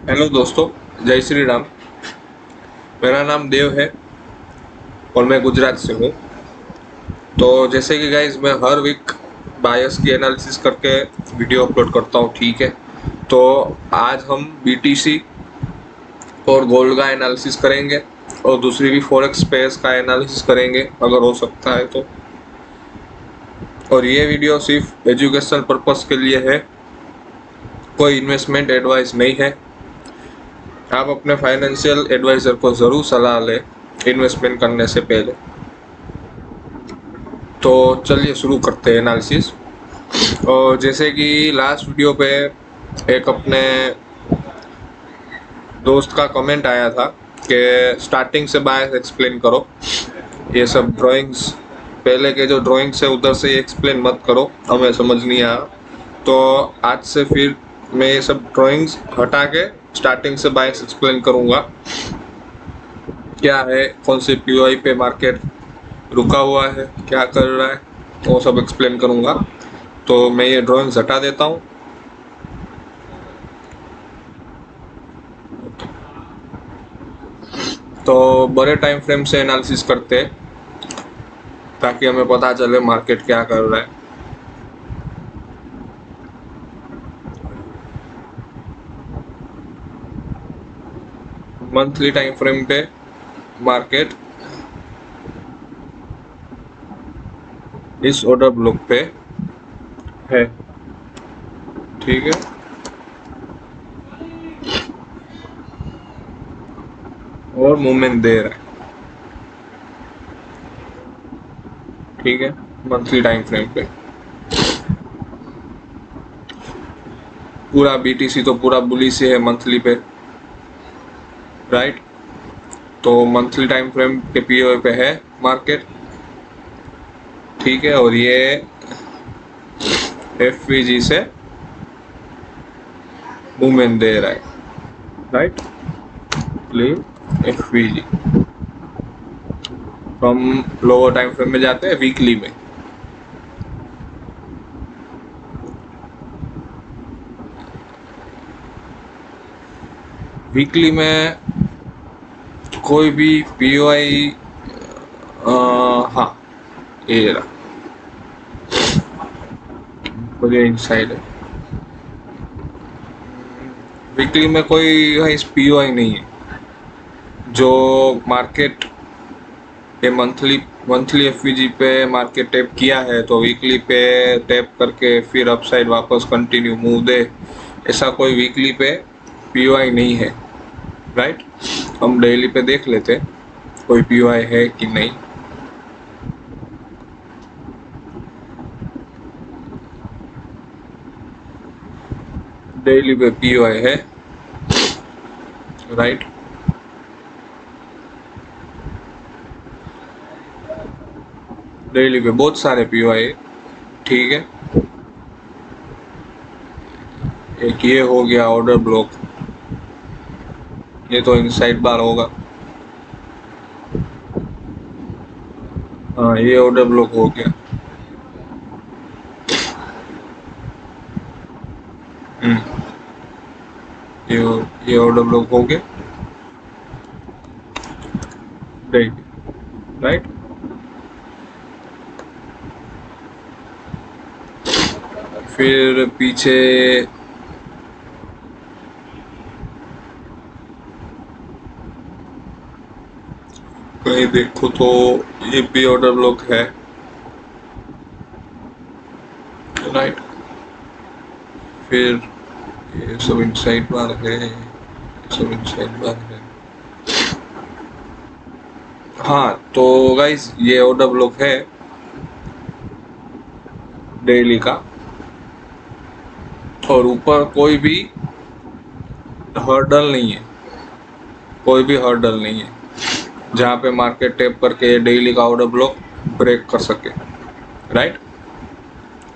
Hello दोस्तों, जय श्री राम। मेरा नाम देव है और मैं गुजरात से हूँ। तो जैसे कि गाइज मैं हर वीक बायस की एनालिसिस करके वीडियो अपलोड करता हूँ, ठीक है। तो आज हम बीटीसी और गोल्ड का एनालिसिस करेंगे और दूसरी भी फॉरेक्स पेयर्स का एनालिसिस करेंगे अगर हो सकता है तो। और ये वीडियो सिर्फ एजुकेशन पर्पस के लिए है, कोई इन्वेस्टमेंट एडवाइस नहीं है। आप अपने फाइनेंशियल एडवाइजर को ज़रूर सलाह लें इन्वेस्टमेंट करने से पहले। तो चलिए शुरू करते हैं एनालिसिस। और जैसे कि लास्ट वीडियो पे एक अपने दोस्त का कमेंट आया था कि स्टार्टिंग से बायस एक्सप्लेन करो, ये सब ड्राइंग्स पहले के जो ड्राइंग्स है उधर से एक्सप्लेन मत करो, हमें समझ नहीं आया। तो आज से फिर मैं ये सब ड्राइंग्स हटा के स्टार्टिंग से बायस एक्सप्लेन करूँगा। क्या है, कौन से पीओआई पे मार्केट रुका हुआ है, क्या कर रहा है, वो सब एक्सप्लेन करूँगा। तो मैं ये ड्राइंग्स हटा देता हूँ। तो बड़े टाइम फ्रेम से एनालिसिस करते हैं ताकि हमें पता चले मार्केट क्या कर रहा है। मंथली टाइम फ्रेम पे मार्केट इस ऑर्डर ब्लॉक पे है, ठीक है। और मूवमेंट दे रहा है, ठीक है, मंथली टाइम फ्रेम पे। पूरा बीटीसी तो पूरा बुलिश है मंथली पे, राइट। तो मंथली टाइम फ्रेम के पीओ पे है मार्केट, ठीक है। और ये एफवीजी से मूवमेंट दे रहा है, राइट। Leave FVG. तो हम लोअर टाइम फ्रेम में जाते हैं वीकली में। वीकली में कोई भी पीओआई, हाँ ये रहा, मुझे इनसाइड है। वीकली में कोई पीओआई नहीं है जो मार्केट पे मंथली एफवीजी पे मार्केट टैप किया है तो वीकली पे टैप करके फिर अपसाइड वापस कंटिन्यू मूव दे, ऐसा कोई वीकली पे पीओआई नहीं है, राइट। हम डेली पे देख लेते कोई पीओआई है कि नहीं। डेली पे पीओआई है, राइट। डेली पे बहुत सारे पीओआई, ठीक है। एक ये हो गया ऑर्डर ब्लॉक, ये तो इनसाइड बार होगा। हाँ ये ऑर्डर ब्लॉक हो गया। ये ये ऑर्डर ब्लॉक हो गया, राइट। फिर पीछे कहीं देखो तो ये भी ऑर्डर ब्लॉक है, राइट। फिर ये सब इनसाइड बार है, ये सब इनसाइड बार है। हाँ तो गाइस ये ऑर्डर ब्लॉक है डेली का, और ऊपर कोई भी हर्डल नहीं है, कोई भी हर्डल नहीं है जहाँ पे मार्केट टैप करके डेली का ऑर्डर ब्लॉक ब्रेक कर सके, राइट।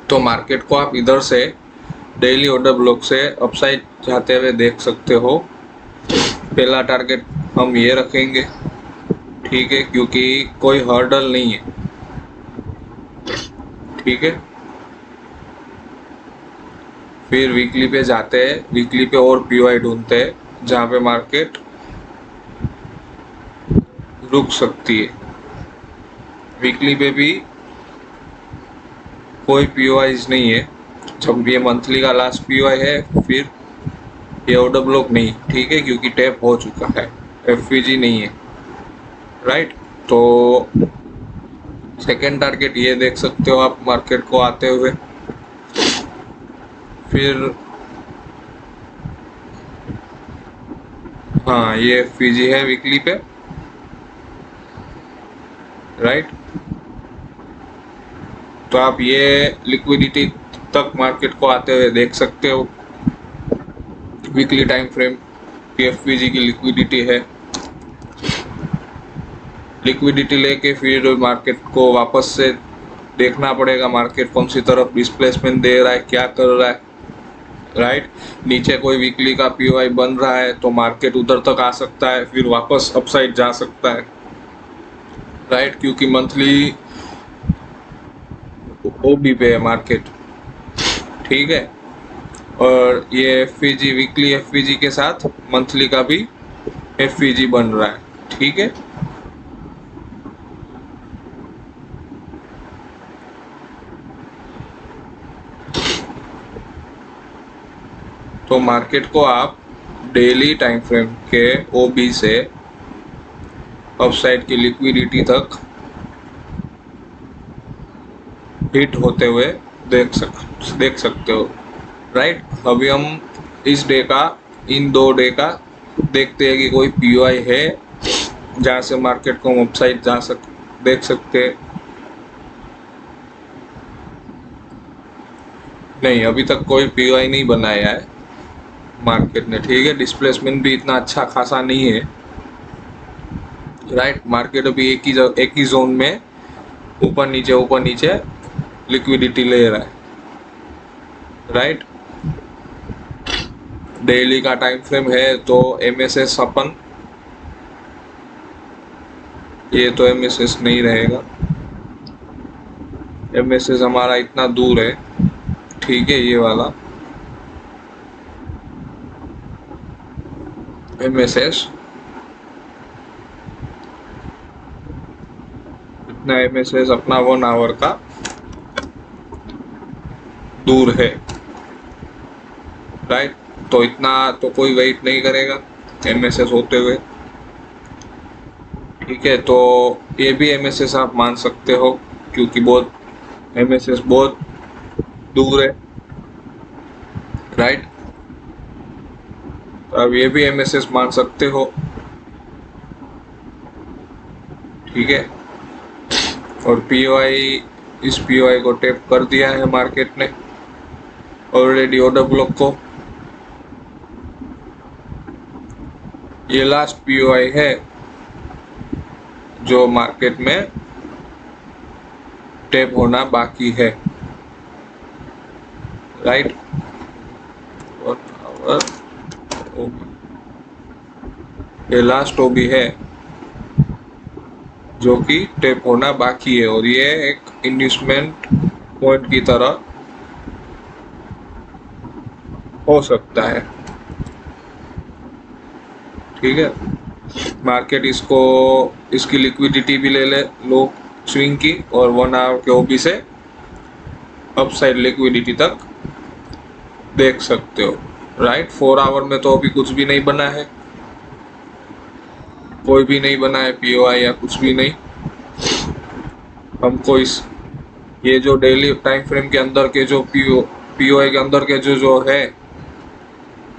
तो मार्केट को आप इधर से डेली ऑर्डर ब्लॉक से अपसाइड जाते हुए देख सकते हो। पहला टारगेट हम ये रखेंगे, ठीक है, क्योंकि कोई हर्डल नहीं है, ठीक है। फिर वीकली पे जाते हैं, वीकली पे और पीओआई ढूंढते हैं जहाँ पे मार्केट रुक सकती है। वीकली पे भी कोई पीओआईज नहीं है। जब ये मंथली का लास्ट पीओआई है, फिर ये ऑर्डर ब्लॉक नहीं, ठीक है, क्योंकि टैप हो चुका है, एफवीजी नहीं है, राइट। तो सेकेंड टारगेट ये देख सकते हो आप मार्केट को आते हुए। फिर हाँ, ये एफवीजी है वीकली पे, राइट। तो आप ये लिक्विडिटी तक मार्केट को आते हुए देख सकते हो। वीकली टाइम फ्रेम की एफवीजी की लिक्विडिटी है। लिक्विडिटी लेके फिर मार्केट को वापस से देखना पड़ेगा, मार्केट कौन सी तरफ डिस्प्लेसमेंट दे रहा है, क्या कर रहा है, राइट। नीचे कोई वीकली का पीओआई बन रहा है तो मार्केट उधर तक आ सकता है, फिर वापस अपसाइड जा सकता है, राइट, क्योंकि मंथली ओबी पे है मार्केट, ठीक है। और ये एफवीजी वीकली एफवीजी के साथ मंथली का भी एफवीजी बन रहा है, ठीक है। तो मार्केट को आप डेली टाइम फ्रेम के ओबी से अपसाइड की लिक्विडिटी तक हिट होते हुए देख सकते हो, राइट। अभी हम इस डे का, इन 2 डे का देखते हैं कि कोई पीओआई है जहाँ से मार्केट को हम अपसाइड देख सकते हैं। नहीं, अभी तक कोई पीओआई नहीं बनाया है मार्केट ने, ठीक है। डिस्प्लेसमेंट भी इतना अच्छा खासा नहीं है, राइट। मार्केट अभी एक ही जोन में ऊपर नीचे लिक्विडिटी ले रहा है, राइट। डेली का टाइम फ्रेम है तो एमएसएस अपन, ये तो एमएसएस नहीं रहेगा, एमएसएस हमारा इतना दूर है, ठीक है। ये वाला एमएसएस, इतना एमएसएस अपना 1 आवर का दूर है, राइट। तो इतना तो कोई वेट नहीं करेगा एमएसएस होते हुए, ठीक है। तो ये भी एमएसएस आप मान सकते हो क्योंकि एमएसएस बहुत दूर है, राइट। अब ये भी एमएसएस मान सकते हो, ठीक है। और पीओआई, इस पीओआई को टैप कर दिया है मार्केट ने ऑलरेडी ऑर्डर ब्लॉक को। ये लास्ट पीओआई है जो मार्केट में टैप होना बाकी है, राइट। ये लास्ट ओबी है जो कि टैप होना बाकी है, और ये एक इन्वेस्टमेंट पॉइंट की तरह हो सकता है, ठीक है। मार्केट इसकी लिक्विडिटी भी ले लो स्विंग की, और 1 आवर के ओबी से अपसाइड लिक्विडिटी तक देख सकते हो, राइट। 4 आवर में तो अभी कुछ भी नहीं बना है, कोई भी नहीं बना है पीओआई या कुछ भी नहीं। हमको ये जो डेली टाइम फ्रेम के अंदर के जो पीओआई के अंदर के जो है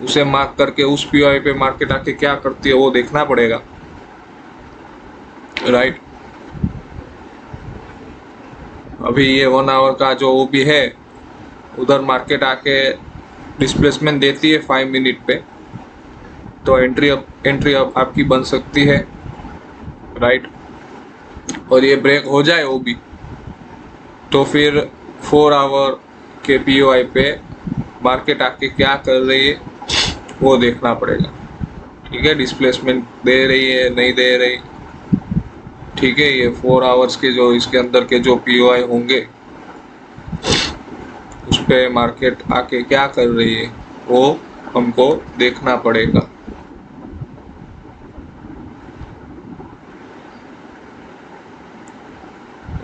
उसे मार्क करके उस पीओआई पे मार्केट आके क्या करती है वो देखना पड़ेगा, राइट। अभी ये 1 आवर का जो वो भी है, उधर मार्केट आके डिस्प्लेसमेंट देती है 5 मिनट पे, तो एंट्री आपकी बन सकती है, राइट। और ये ब्रेक हो जाए वो भी, तो फिर 4 आवर के पीओआई पे मार्केट आके क्या कर रही है वो देखना पड़ेगा, ठीक है। डिस्प्लेसमेंट दे रही है, नहीं दे रही, ठीक है। ये 4 आवर्स के जो इसके अंदर के जो पीओआई होंगे उस पे मार्केट आके क्या कर रही है वो हमको देखना पड़ेगा,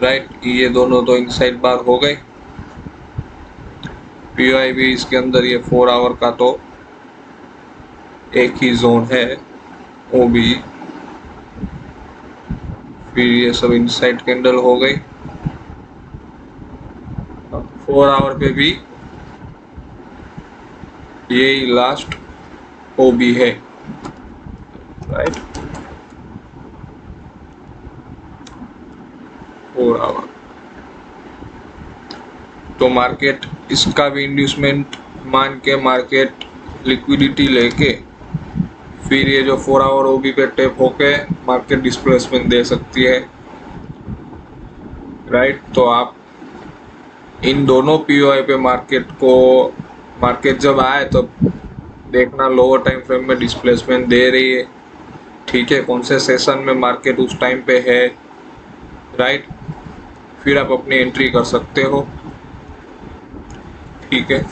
राइट, ये दोनों तो इनसाइड बार हो गए। पीओआई भी इसके अंदर, ये 4 आवर का तो एक ही जोन है, वो भी। फिर ये सब इनसाइड कैंडल हो गई। 4 आवर पे भी यही लास्ट ओ भी है, राइट। 4 आवर तो मार्केट इसका भी इंड्यूसमेंट मान के मार्केट लिक्विडिटी लेके फिर ये जो 4 आवर ओबी पे टैप होके मार्केट डिस्प्लेसमेंट दे सकती है, राइट। तो आप इन दोनों पीओआई पे मार्केट जब आए तो देखना लोअर टाइम फ्रेम में डिस्प्लेसमेंट दे रही है, ठीक है, कौन से सेशन में मार्केट उस टाइम पे है, राइट। फिर आप अपनी एंट्री कर सकते हो, ठीक है।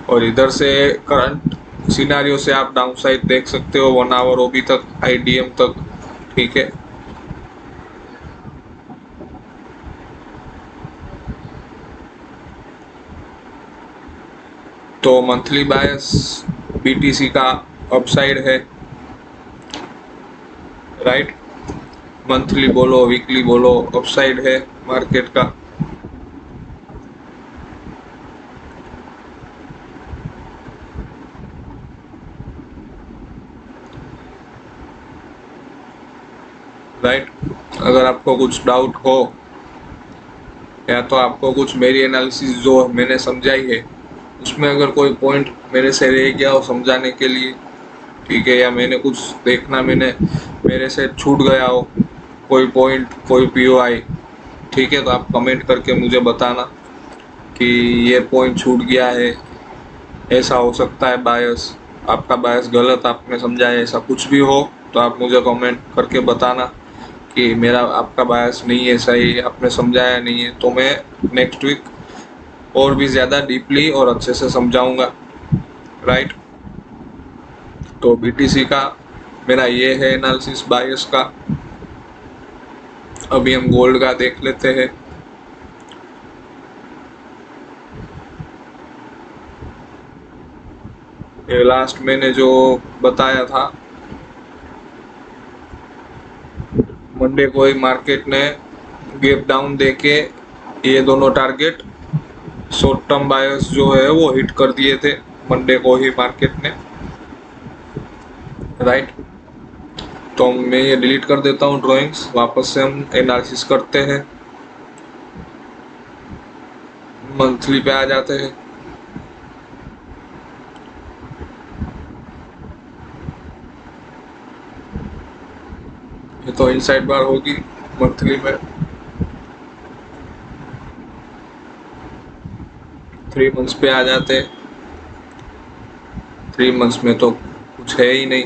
और इधर से करंट सिनारियो से आप डाउन साइड देख सकते हो 1 आवर ओबी तक, आईडीएम तक, ठीक है। तो मंथली बायस बीटीसी का अपसाइड है, राइट। मंथली बोलो वीकली बोलो, अपसाइड है मार्केट का। राइट, अगर आपको कुछ डाउट हो या तो आपको कुछ मेरी एनालिसिस जो मैंने समझाई है उसमें अगर कोई पॉइंट मेरे से रह गया हो समझाने के लिए, ठीक है, या मैंने कुछ देखना मेरे से छूट गया हो कोई पॉइंट, कोई पीओआई, ठीक है, तो आप कमेंट करके मुझे बताना कि ये पॉइंट छूट गया है, ऐसा हो सकता है बायस, आपका बायस गलत आपने समझा है, ऐसा कुछ भी हो तो आप मुझे कमेंट करके बताना कि मेरा आपका बायस नहीं है, सही आपने समझाया नहीं है, तो मैं नेक्स्ट वीक और भी ज़्यादा डीपली और अच्छे से समझाऊंगा, राइट। तो बीटीसी का मेरा ये है एनालिसिस बायस का। अभी हम गोल्ड का देख लेते हैं। ये लास्ट मैंने जो बताया था, मंडे को ही मार्केट ने गैप डाउन देके ये दोनों टारगेट शॉर्ट टर्म बायर्स जो है वो हिट कर दिए थे मंडे को ही मार्केट ने, राइट। तो मैं ये डिलीट कर देता हूँ ड्राइंग्स, वापस से हम एनालिसिस करते हैं, मंथली पे आ जाते हैं। ये तो इनसाइड बार होगी मंथली में। 3 मंथ्स पे आ जाते हैं। 3 मंथ्स में तो कुछ है ही नहीं,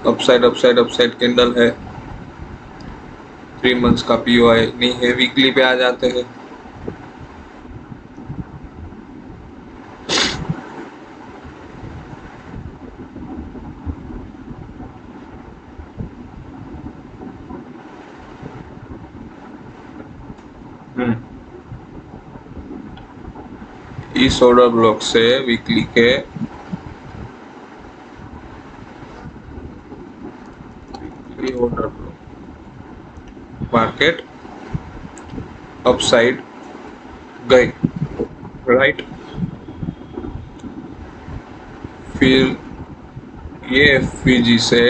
अपसाइड अपसाइड अपसाइड कैंडल है। 3 मंथ्स का पीओआई नहीं है, वीकली पे आ जाते हैं। इस ऑर्डर ब्लॉक से वीकली के ऑर्डर ब्लॉक मार्केट अपसाइड गई, राइट। फिर ये एफपीजी से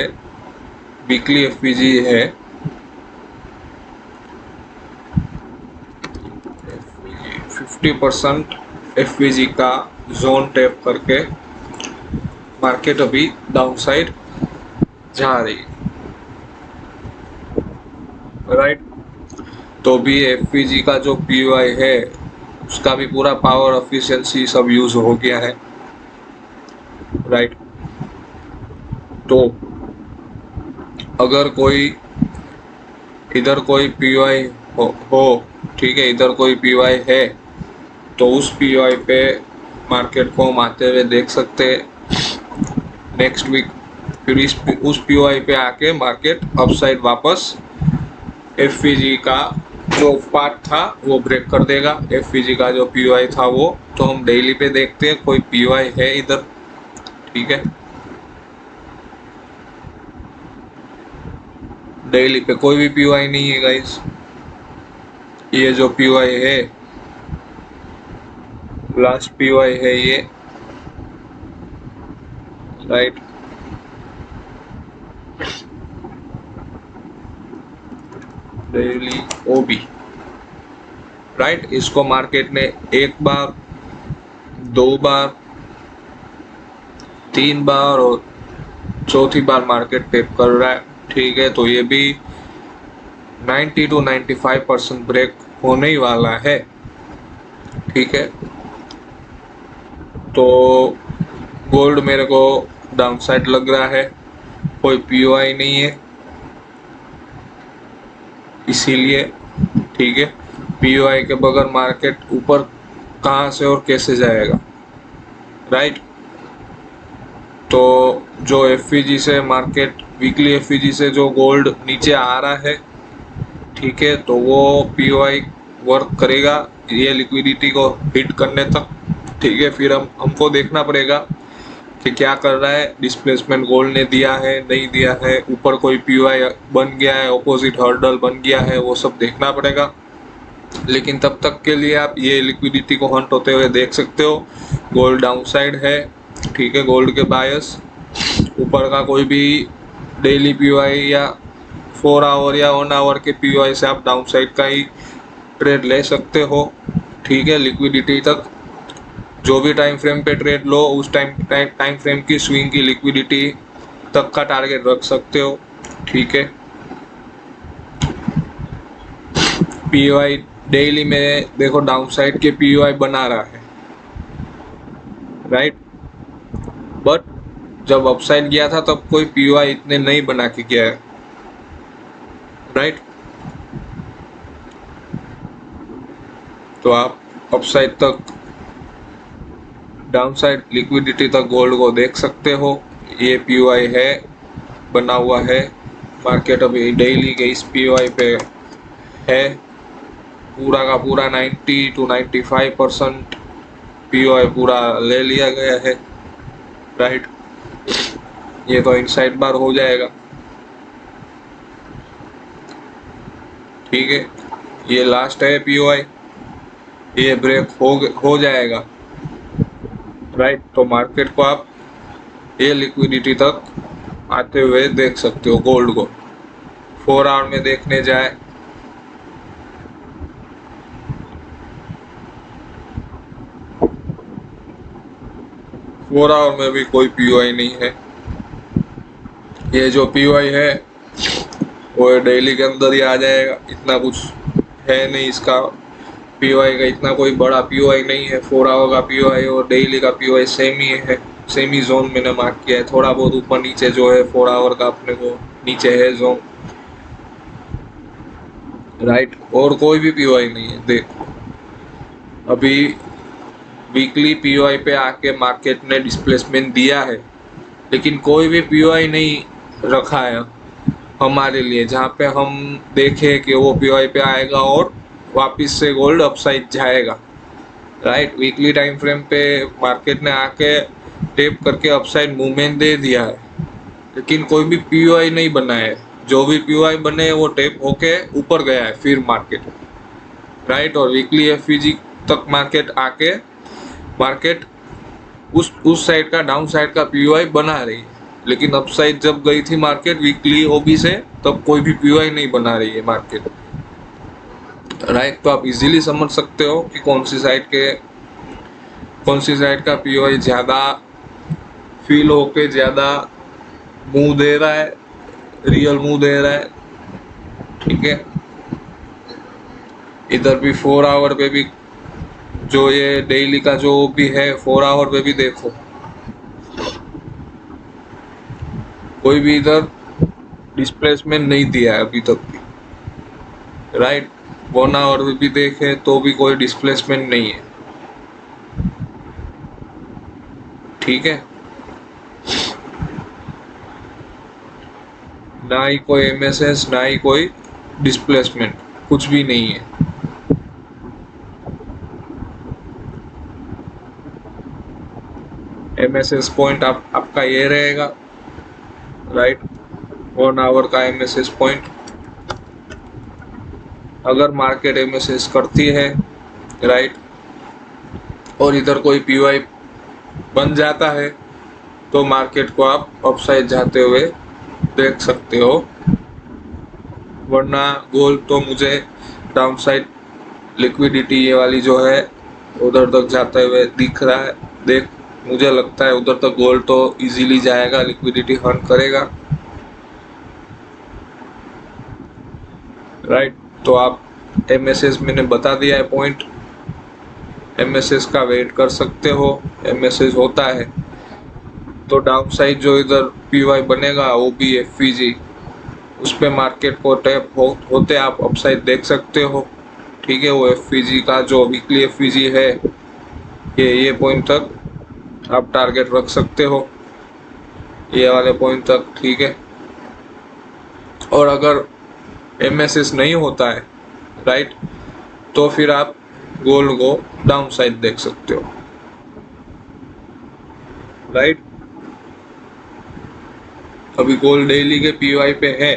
वीकली एफपीजी है 50% एफपीजी का जोन टैप करके मार्केट अभी डाउन साइड जा रही है, राइट। तो भी एफपीजी का जो पीओआई है उसका भी पूरा पावर एफिशिएंसी सब यूज हो गया है, राइट। तो अगर कोई इधर कोई पीओआई हो ठीक है, इधर कोई पीओआई है तो उस पीओआई पे मार्केट को हम आते हुए देख सकते हैं नेक्स्ट वीक। फिर उस पीओआई पे आके मार्केट अपसाइड वापस एफपीजी का जो पार्ट था वो ब्रेक कर देगा। एफवीजी का जो पीओआई था वो, तो हम डेली पे देखते हैं कोई पीओआई है इधर, ठीक है। डेली पे कोई भी पीओआई नहीं है गाइस। ये जो पीओआई है, लास्ट पीओआई है ये, राइट। डेली ओबी, राइट। इसको मार्केट ने एक बार, दो बार, तीन बार और चौथी बार मार्केट टेप कर रहा है, ठीक है। तो ये भी 90 to 95% ब्रेक होने ही वाला है, ठीक है। तो गोल्ड मेरे को डाउनसाइड लग रहा है, कोई पीओआई नहीं है इसीलिए, ठीक है। पीओआई के बगैर मार्केट ऊपर कहाँ से और कैसे जाएगा, राइट। तो जो एफईजी से मार्केट, वीकली एफईजी से जो गोल्ड नीचे आ रहा है, ठीक है, तो वो पीओआई वर्क करेगा ये लिक्विडिटी को हिट करने तक, ठीक है। फिर हमको देखना पड़ेगा कि क्या कर रहा है, डिस्प्लेसमेंट गोल्ड ने दिया है नहीं दिया है, ऊपर कोई पीओआई बन गया है, ऑपोजिट हर्डल बन गया है, वो सब देखना पड़ेगा। लेकिन तब तक के लिए आप ये लिक्विडिटी को हंट होते हुए देख सकते हो। गोल्ड डाउनसाइड है, ठीक है। गोल्ड के बायस, ऊपर का कोई भी डेली पीओआई या 4 आवर या 1 आवर के पीओआई से आप डाउनसाइड का ही ट्रेड ले सकते हो, ठीक है। लिक्विडिटी तक जो भी टाइम फ्रेम पे ट्रेड लो, उस टाइम फ्रेम की स्विंग की लिक्विडिटी तक का टारगेट रख सकते हो, ठीक है। पीओआई डेली में देखो डाउनसाइड के पीओआई बना रहा है, राइट। बट जब अपसाइड गया था तब कोई पीओआई इतने नहीं बना के गया है, राइट। तो आप अपसाइड तक, डाउनसाइड लिक्विडिटी तक गोल्ड को देख सकते हो। ये पीओआई है, बना हुआ है। मार्केट अभी डेली के इस पीओआई पे है, पूरा का पूरा 90 to 95% पीओआई पूरा ले लिया गया है, राइट। ये तो इनसाइड बार हो जाएगा, ठीक है। ये लास्ट है पीओआई, ये ब्रेक हो जाएगा, राइट। तो मार्केट को आप ये लिक्विडिटी तक आते हुए देख सकते हो गोल्ड को। 4 आवर में देखने जाए, फोर आवर में भी कोई पीओआई नहीं है। ये जो पीओआई है वो डेली के अंदर ही आ जाएगा, इतना कुछ है नहीं इसका। पीओआई का इतना कोई बड़ा पीओआई नहीं है। 4 आवर का पीओआई और डेली का पीओआई सेम ही है, सेम ही जोन मैंने मार्क किया है। थोड़ा बहुत ऊपर नीचे जो है 4 आवर का अपने को नीचे है जोन, राइट। और कोई भी पीओआई नहीं है। देखो अभी वीकली पीओआई पे आके मार्केट ने डिस्प्लेसमेंट दिया है, लेकिन कोई भी पीओआई नहीं रखा है हमारे लिए जहाँ पे हम देखें कि वो पीओआई पे आएगा और वापस से गोल्ड अपसाइड जाएगा, राइट। वीकली टाइम फ्रेम पे मार्केट ने आके टेप करके अपसाइड मूवमेंट दे दिया है, लेकिन कोई भी पीओआई नहीं बना है। जो भी पीओआई बने वो टेप होके ऊपर गया है फिर मार्केट, राइट। और वीकली एफईजी तक मार्केट आके मार्केट उस साइड का, डाउन साइड का पीओआई बना रही है। लेकिन अपसाइड जब गई थी मार्केट वीकली ओबी से, तब कोई भी पीओआई नहीं बना रही है मार्केट, राइट। तो आप इजीली समझ सकते हो कि कौन सी साइड का पीओआई ज़्यादा फील होके ज़्यादा मुंह दे रहा है, रियल मुंह दे रहा है, ठीक है। इधर भी 4 आवर पे भी जो ये डेली का जो भी है, 4 आवर पे भी देखो कोई भी इधर डिस्प्लेसमेंट नहीं दिया है अभी तक भी, राइट। 1 आवर पे भी देखे तो भी कोई डिस्प्लेसमेंट नहीं है, ठीक है। ना ही कोई एमएसएस, ना ही कोई डिस्प्लेसमेंट, कुछ भी नहीं है। MSS पॉइंट आपका ये रहेगा, राइट, 1 आवर का MSS पॉइंट। अगर मार्केट MSS करती है, राइट, और इधर कोई PY बन जाता है तो मार्केट को आप अपसाइड जाते हुए देख सकते हो, वरना गोल्ड तो मुझे डाउनसाइड लिक्विडिटी ये वाली जो है उधर तक जाते हुए दिख रहा है। मुझे लगता है उधर तक गोल्ड तो इजीली जाएगा, लिक्विडिटी हंट करेगा, राइट। तो आप MSS मैंने बता दिया है पॉइंट, MSS का वेट कर सकते हो। MSS होता है तो डाउन साइड जो इधर PY बनेगा वो भी FVG, उस पे मार्केट को टैप होते आप अपसाइड देख सकते हो, ठीक है। वो FVG का जो वीकली FVG है ये पॉइंट तक आप टारगेट रख सकते हो, ये वाले पॉइंट तक, ठीक है। और अगर MSS नहीं होता है, राइट, तो फिर आप गोल्ड को डाउन साइड देख सकते हो, राइट। अभी गोल्ड डेली के PY पे है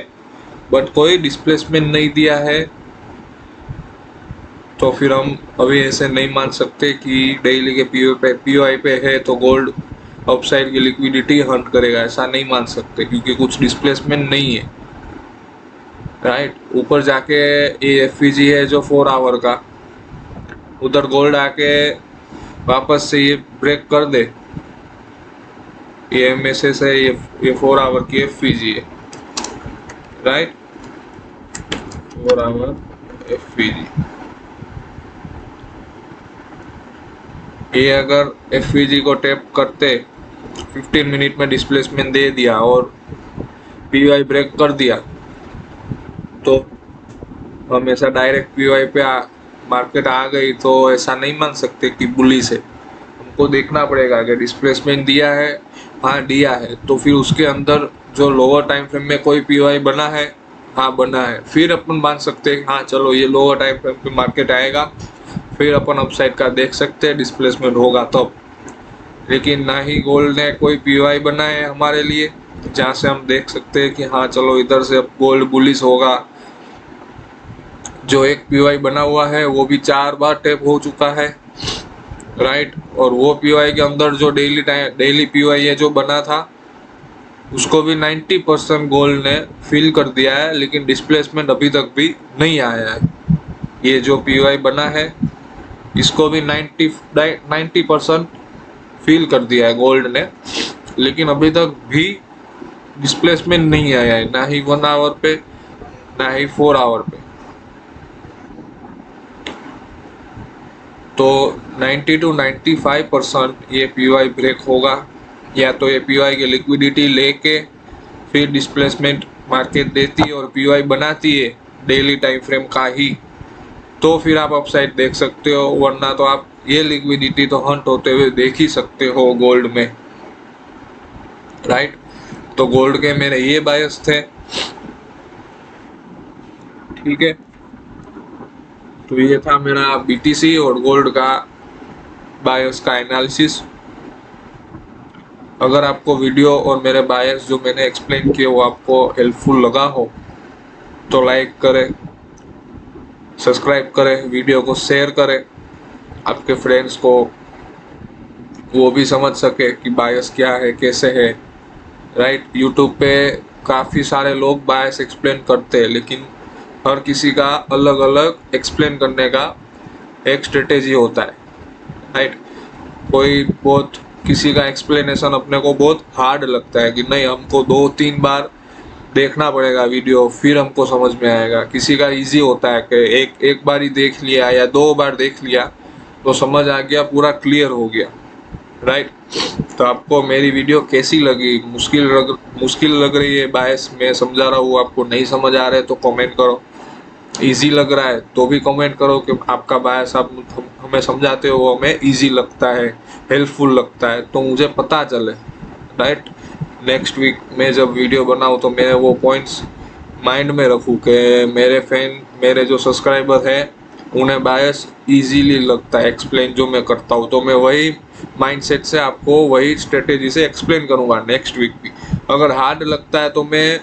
बट कोई डिस्प्लेसमेंट नहीं दिया है, तो फिर हम अभी ऐसे नहीं मान सकते कि डेली के PY पे है तो गोल्ड अपसाइड की लिक्विडिटी हंट करेगा, ऐसा नहीं मान सकते क्योंकि कुछ डिस्प्लेसमेंट नहीं है, राइट। ऊपर जाके ये FVG है जो 4 आवर का, उधर गोल्ड आके वापस से ये ब्रेक कर दे, ये MSS है, ये 4 आवर की FVG है, राइट, 4 आवर FVG। ये अगर FVG को टैप करते 15 मिनट में डिस्प्लेसमेंट दे दिया और PY ब्रेक कर दिया तो हम ऐसा डायरेक्ट PY पे मार्केट आ गई तो ऐसा नहीं मान सकते कि बुलिश है। हमको देखना पड़ेगा कि डिस्प्लेसमेंट दिया है, हाँ दिया है, तो फिर उसके अंदर जो लोअर टाइम फ्रेम में कोई PY बना है, हाँ बना है, फिर अपन मान सकते हैं हाँ चलो ये लोअर टाइम फ्रेम पे मार्केट आएगा, फिर अपन अपसाइड का देख सकते हैं, डिस्प्लेसमेंट होगा तब। लेकिन ना ही गोल्ड ने कोई PY बना है हमारे लिए जहाँ से हम देख सकते हैं कि हाँ चलो इधर से अब गोल्ड बुलिश होगा। जो एक PY बना हुआ है वो भी 4 बार टैप हो चुका है, राइट, और वो PY के अंदर जो डेली PY है जो बना था उसको भी 90% गोल्ड ने फिल कर दिया है, लेकिन डिस्प्लेसमेंट अभी तक भी नहीं आया है। ये जो PY बना है इसको भी 90% फिल कर दिया है गोल्ड ने, लेकिन अभी तक भी डिस्प्लेसमेंट नहीं आया है, ना ही 1 आवर पे ना ही 4 आवर पे। तो 90 to 95% ये PY ब्रेक होगा, या तो ये PY की लिक्विडिटी लेके फिर डिस्प्लेसमेंट मार्केट देती है और PY बनाती है डेली टाइम फ्रेम का ही, तो फिर आप अपसाइड देख सकते हो, वरना तो आप ये लिक्विडिटी तो हंट होते हुए देख ही सकते हो गोल्ड में, राइट। तो गोल्ड के मेरे ये बायस थे, ठीक है। तो ये था मेरा BTC और गोल्ड का बायस का एनालिसिस। अगर आपको वीडियो और मेरे बायस जो मैंने एक्सप्लेन किए वो आपको हेल्पफुल लगा हो तो लाइक करें, सब्सक्राइब करें, वीडियो को शेयर करें आपके फ्रेंड्स को, वो भी समझ सके कि बायस क्या है कैसे है, राइट। यूट्यूब पे काफ़ी सारे लोग बायस एक्सप्लेन करते हैं, लेकिन हर किसी का अलग अलग एक्सप्लेन करने का एक स्ट्रेटेजी होता है, राइट। कोई बहुत किसी का एक्सप्लेनेशन अपने को बहुत हार्ड लगता है कि नहीं हमको 2-3 बार देखना पड़ेगा वीडियो फिर हमको समझ में आएगा। किसी का इजी होता है कि एक बार ही देख लिया या 2 बार देख लिया तो समझ आ गया, पूरा क्लियर हो गया, राइट। तो आपको मेरी वीडियो कैसी लगी? मुश्किल लग रही है बायस मैं समझा रहा हूँ, आपको नहीं समझ आ रहा है तो कमेंट करो, इजी लग रहा है तो भी कमेंट करो कि आपका बायस आप हमें समझाते हो हमें इजी लगता है, हेल्पफुल लगता है, तो मुझे पता चले, राइट। नेक्स्ट वीक में जब वीडियो बनाऊँ तो मैं वो पॉइंट्स माइंड में रखूँ कि मेरे जो सब्सक्राइबर है उन्हें बायस इजीली लगता है एक्सप्लेन जो मैं करता हूँ, तो मैं वही माइंडसेट से आपको वही स्ट्रेटेजी से एक्सप्लेन करूँगा नेक्स्ट वीक भी। अगर हार्ड लगता है तो मैं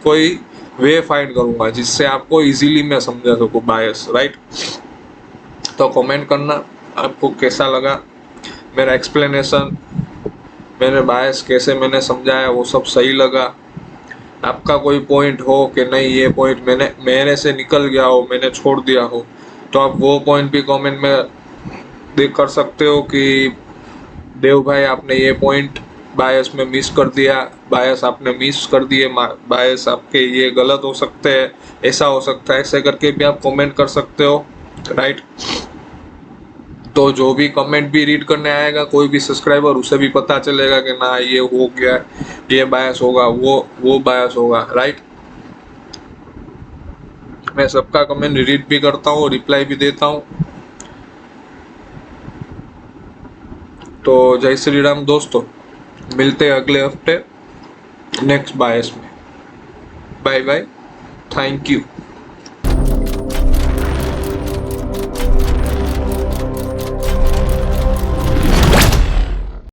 कोई वे फाइंड करूँगा जिससे आपको इजीली मैं समझा सकूँ बायस, राइट। तो कमेंट करना आपको कैसा लगा मेरा एक्सप्लेनेशन, मेरे बायस कैसे मैंने समझाया, वो सब सही लगा। आपका कोई पॉइंट हो कि नहीं ये पॉइंट मेरे से निकल गया हो, मैंने छोड़ दिया हो, तो आप वो पॉइंट भी कमेंट में देख कर सकते हो कि देव भाई आपने ये पॉइंट बायस में मिस कर दिया, बायस आपने मिस कर दिए, बायस आपके ये गलत हो सकते हैं, ऐसा हो सकता है, ऐसे करके भी आप कमेंट कर सकते हो, राइट। तो जो भी कमेंट भी रीड करने आएगा कोई भी सब्सक्राइबर, उसे भी पता चलेगा कि ना ये हो गया, ये बायस होगा, वो बायस होगा, राइट। मैं सबका कमेंट रीड भी करता हूँ, रिप्लाई भी देता हूँ। तो जय श्री राम दोस्तों, मिलते हैं अगले हफ्ते नेक्स्ट बायस में। Bye bye, thank you.